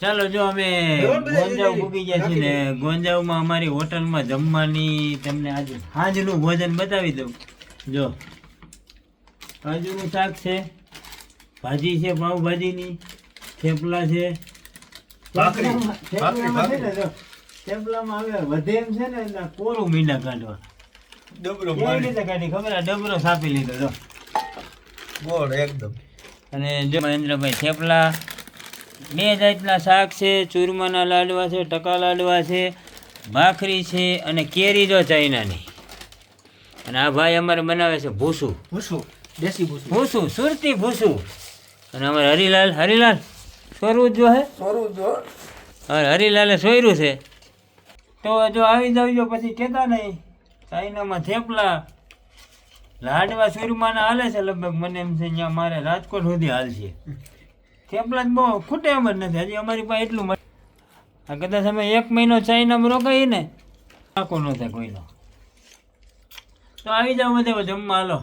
ચાલો જો અમે ગોંજાવ પૂગી ગયા છીએ ને ગોંજાવમાં અમારી હોટલમાં જમવાની તમને આજે સાંજનું ભોજન બતાવી દઉં. જો કાજુનું શાક છે, ભાજી છે પાવભાજીની, થેપલા છે. થેપલામાં છે ને જો થેપલામાં હવે વધે એમ છે ને એટલે કોરું મીંડા કાઢવા. ડબરો કેવી રીતે કાઢી ખબર? આ ડબરો સાપી લીધો જો. ગોળ એકદમ. અને જો મહેન્દ્રભાઈ થેપલા, 2 જાતના શાક છે, ચૂરમાના લાડવા છે, ટકા લાડવા છે, ભાખરી છે અને કેરી જો ચાઇનાની. અને આ ભાઈ અમારે બનાવે છે ભૂસું, દેશી ભૂસું, ભૂસું સુરતી ભૂસું. અને અમારે હરિલાલ સોરવું જ જો હે, હરિલાલે સોયરું છે. તો જો આવી જાવજો, પછી કહેતા નહીં. ચાઇનામાં થેપલા લાડવા ચૂરમાના હાલે છે લગભગ, મને એમ છે અહીંયા મારે રાજકોટ સુધી હાલશે. થેપલા જ બહુ ખૂટે એમ જ નથી. હજી અમારી પાસે એટલું મળે. આ કદાચ અમે 1 મહિનો ચાઇનામાં રોકાઈએ ને આખો ન થાય કોઈનો. તો આવી જાવ બધે જમવા હાલો.